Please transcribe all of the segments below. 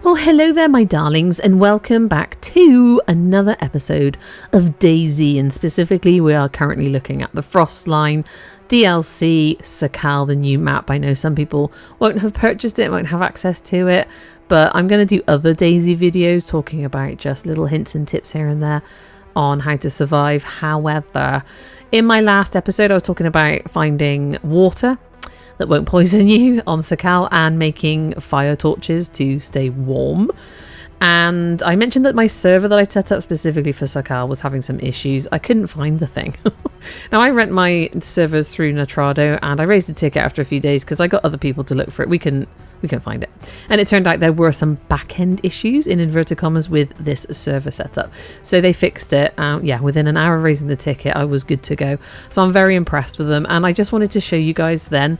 Well, hello there, my darlings, and welcome back to another episode of DAYZ. And specifically, we are currently looking at the Frostline DLC Sakhal, the new map. I know some people won't have purchased it, won't have access to it, but I'm going to do other DAYZ videos talking about just little hints and tips here and there on how to survive. However, in my last episode, I was talking about finding water that won't poison you on Sakhal and making fire torches to stay warm. And I mentioned that my server that I'd set up specifically for Sakhal was having some issues. I couldn't find the thing. Now, I rent my servers through Natrado, and I raised the ticket after a few days because I got other people to look for it. We can find it. And it turned out there were some back-end issues, in inverted commas, with this server setup. So they fixed it. Yeah, within an hour of raising the ticket, I was good to go. So I'm very impressed with them. And I just wanted to show you guys then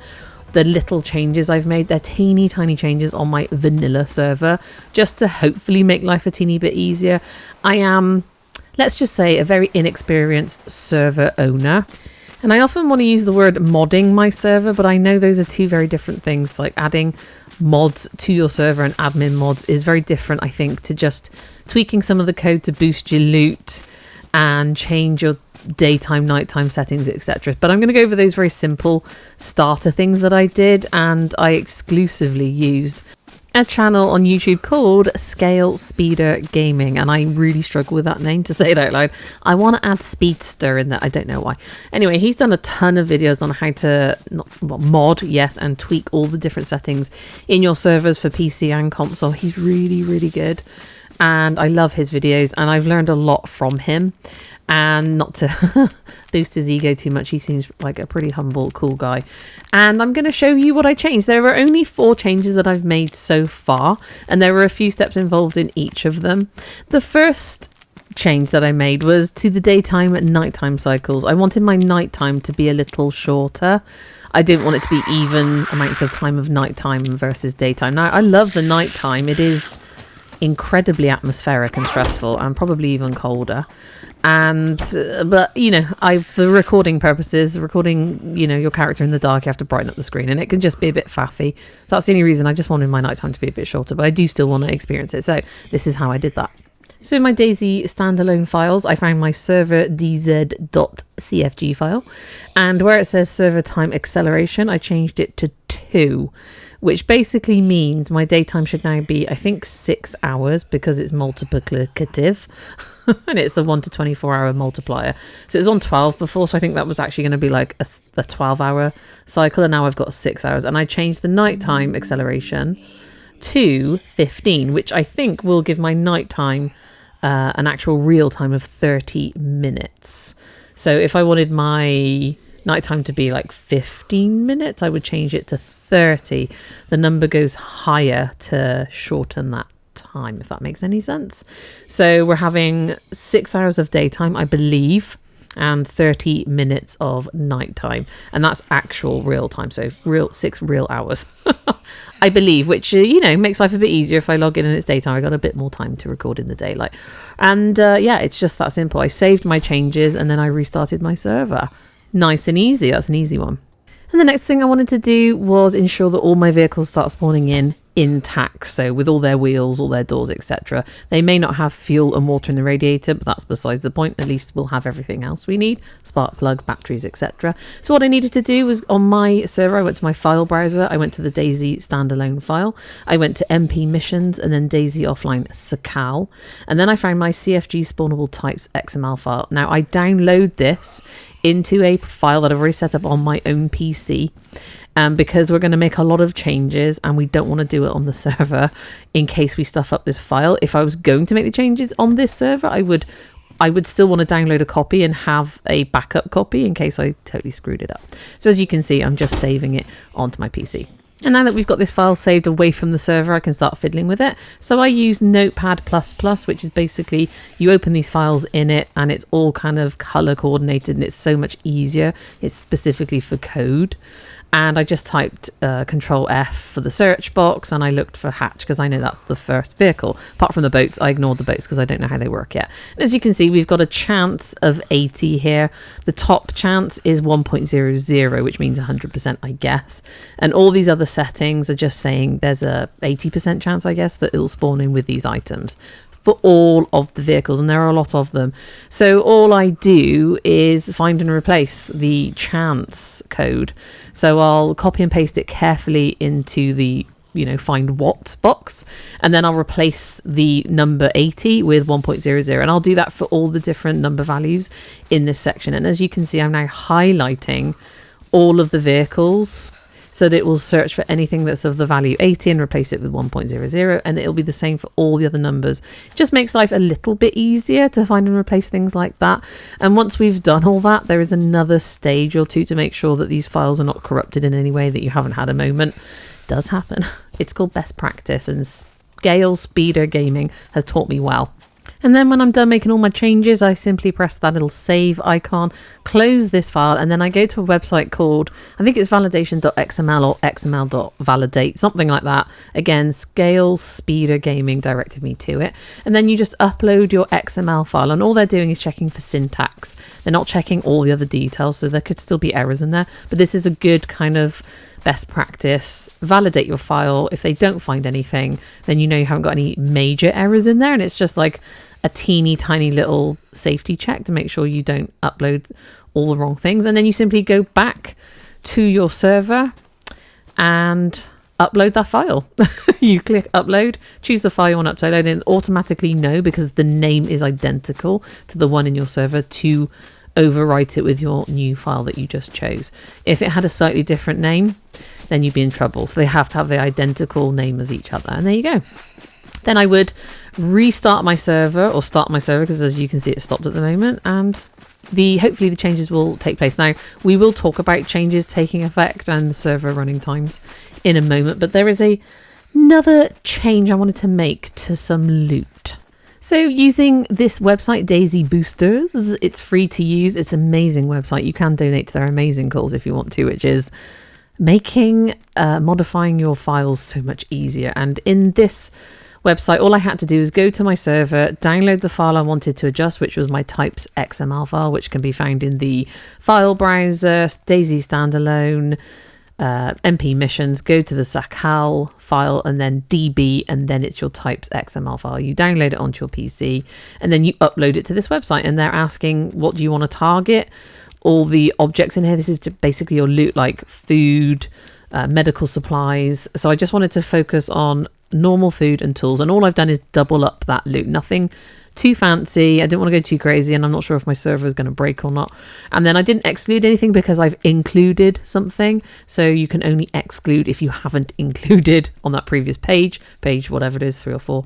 the little changes I've made. They're teeny tiny changes on my vanilla server, just to hopefully make life a teeny bit easier. I am, let's just say, a very inexperienced server owner. And I often want to use the word modding my server, but I know those are two very different things. Like adding mods to your server and admin mods is very different, I think, to just tweaking some of the code to boost your loot and change your daytime, nighttime settings, etc. But I'm going to go over those very simple starter things that I did, and I exclusively used a channel on YouTube called Scale Speeder Gaming, and I really struggle with that name, to say it out loud. I want to add Speedster in there. I don't know why. Anyway, he's done a ton of videos on how to mod, yes, and tweak all the different settings in your servers for PC and console. He's really good, and I love his videos, and I've learned a lot from him. And not to boost his ego too much, he seems like a pretty humble, cool guy. And I'm going to show you what I changed. There are only 4 changes that I've made so far, and there were a few steps involved in each of them. The first change that I made was to the daytime and nighttime cycles. I wanted my nighttime to be a little shorter. I didn't want it to be even amounts of time of nighttime versus daytime. Now, I love the nighttime. It is incredibly atmospheric and stressful, and probably even colder. And but you know, for recording purposes, recording, you know, your character in the dark, you have to brighten up the screen, and it can just be a bit faffy. That's the only reason I just wanted my nighttime to be a bit shorter, but I do still want to experience it. So this is how I did that. So in my DAYZ standalone files, I found my server DZ.cfg file, and where it says server time acceleration, I changed it to 2, which basically means my daytime should now be, I think, 6 hours, because it's multiplicative and it's a 1 to 24 hour multiplier. So it was on 12 before, so I think that was actually going to be like a 12-hour cycle, and now I've got 6 hours. And I changed the nighttime acceleration to 15, which I think will give my nighttime an actual real time of 30 minutes. So if I wanted my nighttime to be like 15 minutes, I would change it to 30. The number goes higher to shorten that time, if that makes any sense. So we're having 6 hours of daytime, I believe, and 30 minutes of nighttime, and that's actual real time, so 6 real hours I believe, which you know, makes life a bit easier. If I log in and it's daytime, I got a bit more time to record in the daylight. And yeah, it's just that simple. I saved my changes and then I restarted my server. Nice and easy. That's an easy one. And the next thing I wanted to do was ensure that all my vehicles start spawning in intact, so with all their wheels, all their doors, etc. They may not have fuel and water in the radiator, but that's besides the point. At least we'll have everything else we need: spark plugs, batteries, etc. So what I needed to do was, on my server, I went to my file browser, I went to the DAYZ standalone file, I went to MP missions, and then DAYZ offline Sakhal, and then I found my CFG spawnable types XML file. Now I download this into a file that I've already set up on my own PC, because we're going to make a lot of changes and we don't want to do it on the server in case we stuff up this file. If I was going to make the changes on this server, I would still want to download a copy and have a backup copy in case I totally screwed it up. So as you can see, I'm just saving it onto my PC. And now that we've got this file saved away from the server, I can start fiddling with it. So I use Notepad++, which is basically, you open these files in it and it's all kind of color coordinated, and it's so much easier. It's specifically for code. And I just typed Control F for the search box, and I looked for hatch because I know that's the first vehicle. Apart from the boats, I ignored the boats because I don't know how they work yet. And as you can see, we've got a chance of 80 here. The top chance is 1.00, which means 100%, I guess. And all these other the settings are just saying there's a 80% chance, I guess, that it'll spawn in with these items for all of the vehicles, and there are a lot of them. So all I do is find and replace the chance code. So I'll copy and paste it carefully into the find what box, and then I'll replace the number 80 with 1.00, and I'll do that for all the different number values in this section. And as you can see, I'm now highlighting all of the vehicles so that it will search for anything that's of the value 80 and replace it with 1.00, and it'll be the same for all the other numbers. It just makes life a little bit easier to find and replace things like that. And once we've done all that, there is another stage or two to make sure that these files are not corrupted in any way, that you haven't had a moment. It does happen. It's called best practice, and Scale Speeder Gaming has taught me well. And then when I'm done making all my changes, I simply press that little save icon, close this file, and then I go to a website called, I think it's validation.xml or xml.validate, something like that. Again, Scale Speeder Gaming directed me to it. And then you just upload your XML file, and all they're doing is checking for syntax. They're not checking all the other details, so there could still be errors in there. But this is a good kind of best practice. Validate your file. If they don't find anything, then you haven't got any major errors in there, and it's just like a teeny tiny little safety check to make sure you don't upload all the wrong things. And then you simply go back to your server and upload that file. You click upload, choose the file you want to upload, and automatically know, because the name is identical to the one in your server, to overwrite it with your new file that you just chose. If it had a slightly different name, then you'd be in trouble. So they have to have the identical name as each other, and there you go. Then I would restart my server, or start my server, because as you can see it's stopped at the moment, and hopefully the changes will take place. Now we will talk about changes taking effect and server running times in a moment, but there is another change I wanted to make to some loot. So using this website, DAYZ Boosters, it's free to use. It's an amazing website. You can donate to their amazing cause if you want to, which is making modifying your files so much easier. And in this website, all I had to do is go to my server, download the file I wanted to adjust, which was my types XML file, which can be found in the file browser, DAYZ standalone, MP missions. Go to the Sakhal file and then DB, and then it's your types XML file. You download it onto your PC and then you upload it to this website, and they're asking, what do you want to target? All the objects in here, this is basically your loot, like food, medical supplies. So I just wanted to focus on normal food and tools, and all I've done is double up that loot. Nothing too fancy. I didn't want to go too crazy, and I'm not sure if my server is going to break or not. And then I didn't exclude anything because I've included something, so you can only exclude if you haven't included on that previous page whatever it is, 3 or 4.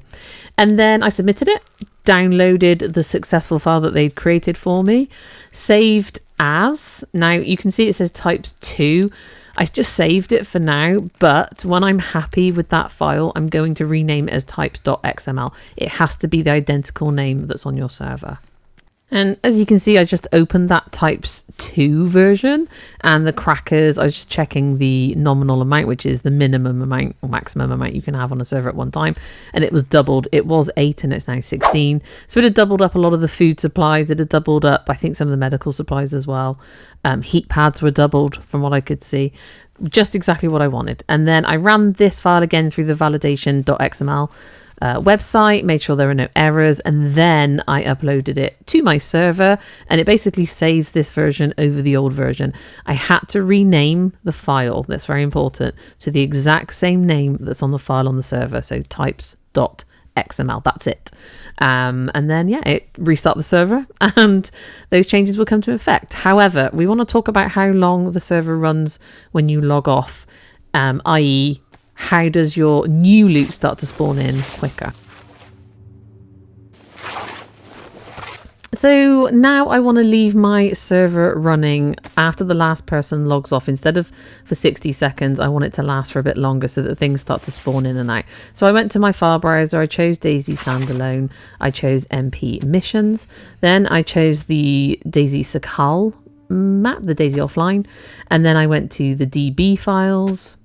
And then I submitted it, downloaded the successful file that they'd created for me, saved as. Now you can see it says types 2. I just saved it for now, but when I'm happy with that file, I'm going to rename it as types.xml. It has to be the identical name that's on your server. And as you can see, I just opened that types 2 version, and the crackers, I was just checking the nominal amount, which is the minimum amount or maximum amount you can have on a server at one time. And it was doubled. It was 8 and it's now 16. So it had doubled up a lot of the food supplies. It had doubled up, I think, some of the medical supplies as well. Heat pads were doubled from what I could see. Just exactly what I wanted. And then I ran this file again through the validation.xml website, made sure there are no errors, and then I uploaded it to my server, and it basically saves this version over the old version. I had to rename the file, that's very important, to the exact same name that's on the file on the server, so types.xml, that's it. And then it restart the server, and those changes will come to effect. However, we want to talk about how long the server runs when you log off, i.e. how does your new loot start to spawn in quicker? So now I want to leave my server running after the last person logs off. Instead of for 60 seconds, I want it to last for a bit longer so that things start to spawn in and out. So I went to my file browser, I chose DAYZ standalone, I chose MP missions, then I chose the DAYZ Sakhal map, the DAYZ offline, and then I went to the DB files.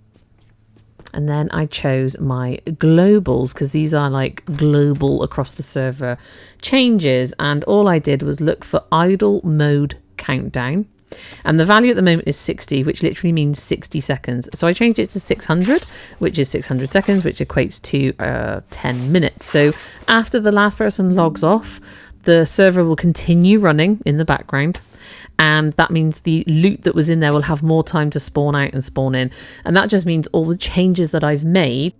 And then I chose my globals, because these are like global across the server changes. And all I did was look for idle mode countdown. And the value at the moment is 60, which literally means 60 seconds. So I changed it to 600, which is 600 seconds, which equates to 10 minutes. So after the last person logs off, the server will continue running in the background. And that means the loot that was in there will have more time to spawn out and spawn in. And that just means all the changes that I've made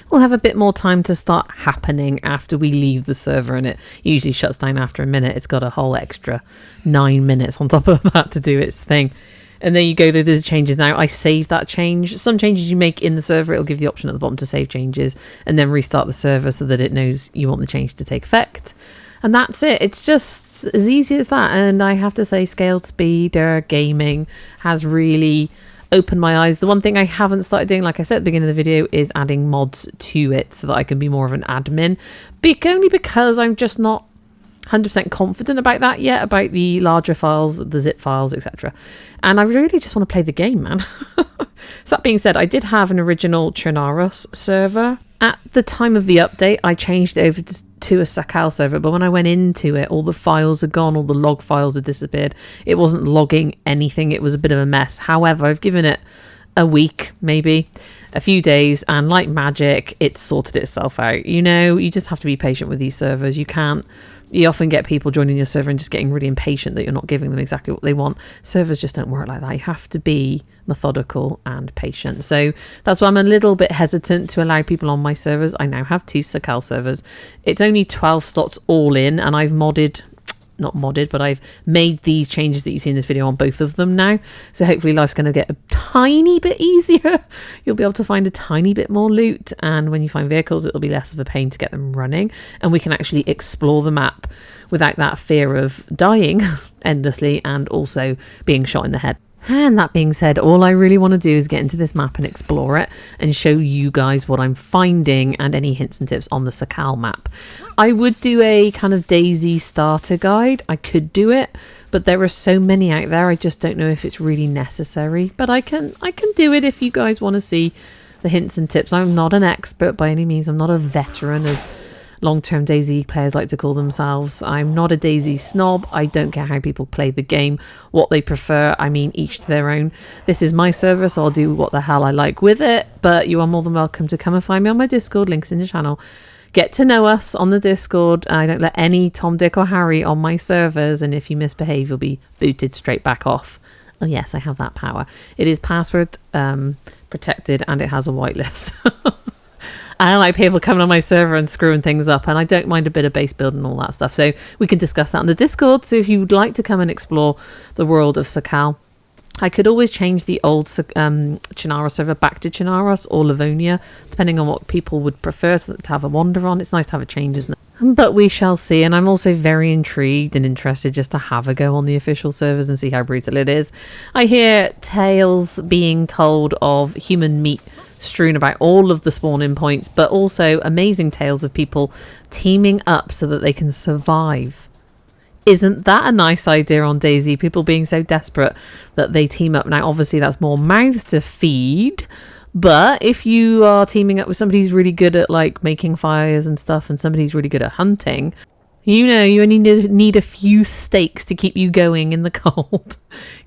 will have a bit more time to start happening after we leave the server, and it usually shuts down after a minute. It's got a whole extra 9 minutes on top of that to do its thing. And there you go, there's changes now. I save that change. Some changes you make in the server, it'll give the option at the bottom to save changes and then restart the server so that it knows you want the change to take effect. And that's it. It's just as easy as that. And I have to say, Scaled Speeder Gaming has really opened my eyes. The one thing I haven't started doing, like I said at the beginning of the video, is adding mods to it so that I can be more of an admin. Only because I'm just not 100% confident about that yet, about the larger files, the zip files, etc. And I really just want to play the game, man. So that being said, I did have an original Chernarus server. At the time of the update, I changed it over to a Sakhal server, but when I went into it, all the files are gone, all the log files had disappeared. It wasn't logging anything. It was a bit of a mess. However, I've given it a week, maybe a few days, and like magic, it's sorted itself out. You know, you just have to be patient with these servers. You often get people joining your server and just getting really impatient that you're not giving them exactly what they want. Servers just don't work like that. You have to be methodical and patient. So that's why I'm a little bit hesitant to allow people on my servers. I now have 2 Sakhal servers. It's only 12 slots all in, and I've I've made these changes that you see in this video on both of them now. So hopefully life's going to get a tiny bit easier. You'll be able to find a tiny bit more loot, and when you find vehicles, it'll be less of a pain to get them running, and we can actually explore the map without that fear of dying endlessly and also being shot in the head. And that being said, all I really want to do is get into this map and explore it and show you guys what I'm finding and any hints and tips on the Sakhal map. I would do a kind of DayZ starter guide. I could do it, but there are so many out there. I just don't know if it's really necessary, but I can do it if you guys want to see the hints and tips. I'm not an expert by any means. I'm not a veteran, as long-term DayZ players like to call themselves. I'm not a DayZ snob. I don't care how people play the game, what they prefer. I mean, each to their own. This is my server, so I'll do what the hell I like with it, but you are more than welcome to come and find me on my Discord. Links in the channel. Get to know us on the Discord. I don't let any Tom, Dick or Harry on my servers, and if you misbehave, you'll be booted straight back off. Oh yes, I have that power. It is password protected, and it has a whitelist. I don't like people coming on my server and screwing things up, and I don't mind a bit of base build and all that stuff. So we can discuss that on the Discord. So if you would like to come and explore the world of Sakhal, I could always change the old Chernarus server back to Chernarus or Livonia, depending on what people would prefer, so that to have a wander on. It's nice to have a change, isn't it? But we shall see. And I'm also very intrigued and interested just to have a go on the official servers and see how brutal it is. I hear tales being told of human meat strewn about all of the spawning points, but also amazing tales of people teaming up so that they can survive. Isn't that a nice idea on DayZ? People being so desperate that they team up. Now, obviously, that's more mouths to feed, but if you are teaming up with somebody who's really good at like making fires and stuff, and somebody who's really good at hunting, you know, you only need a few steaks to keep you going in the cold.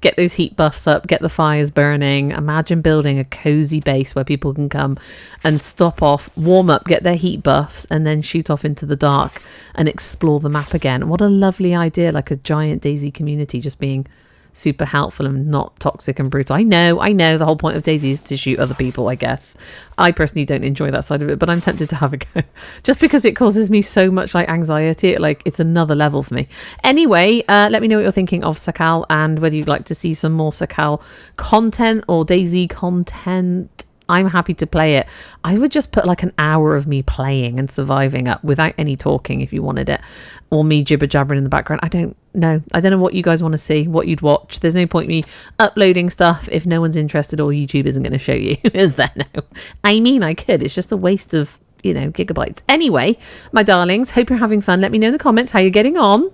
Get those heat buffs up, get the fires burning. Imagine building a cozy base where people can come and stop off, warm up, get their heat buffs, and then shoot off into the dark and explore the map again. What a lovely idea, like a giant DayZ community just being super helpful and not toxic and brutal. I know the whole point of DayZ is to shoot other people, I guess. I personally don't enjoy that side of it, but I'm tempted to have a go just because it causes me so much like anxiety. Like, it's another level for me. Anyway, let me know what you're thinking of Sakhal and whether you'd like to see some more Sakhal content or DayZ content. I'm happy to play it. I would just put like an hour of me playing and surviving up without any talking if you wanted it, or me jibber jabbering in the background. I don't know what you guys want to see, what you'd watch. There's no point me uploading stuff if no one's interested or YouTube isn't going to show you. Is there? No, I mean, I could. It's just a waste of, you know, gigabytes. Anyway, my darlings, hope you're having fun. Let me know in the comments how you're getting on,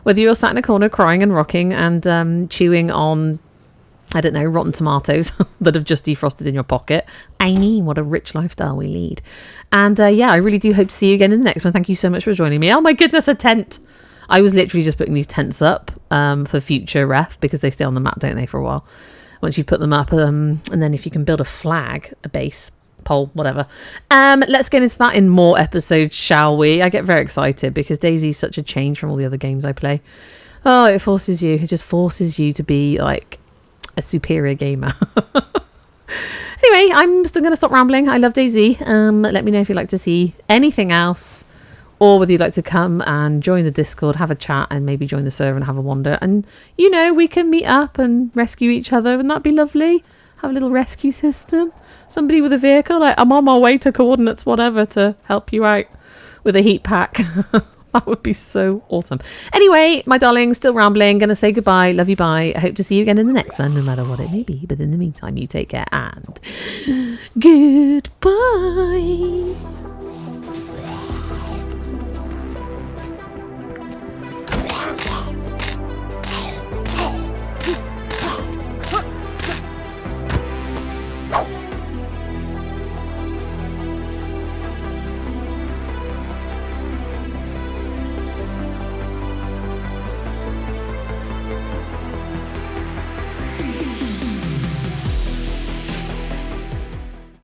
whether you're sat in a corner crying and rocking and chewing on, I don't know, rotten tomatoes that have just defrosted in your pocket. I mean, what a rich lifestyle we lead. And yeah, I really do hope to see you again in the next one. Thank you so much for joining me. Oh my goodness, a tent. I was literally just putting these tents up for future ref, because they stay on the map, don't they, for a while once you've put them up. And then if you can build a flag, a base, pole, whatever. Let's get into that in more episodes, shall we? I get very excited because DayZ is such a change from all the other games I play. Oh, it just forces you to be like a superior gamer. Anyway, I'm still going to stop rambling. I love DayZ. Let me know if you'd like to see anything else, or whether you'd like to come and join the Discord, have a chat, and maybe join the server and have a wander. And, you know, we can meet up and rescue each other. Wouldn't that be lovely? Have a little rescue system. Somebody with a vehicle. Like, I'm on my way to coordinates, whatever, to help you out with a heat pack. That would be so awesome. Anyway, my darling, still rambling. Going to say goodbye. Love you, bye. I hope to see you again in the next one, no matter what it may be. But in the meantime, you take care and goodbye.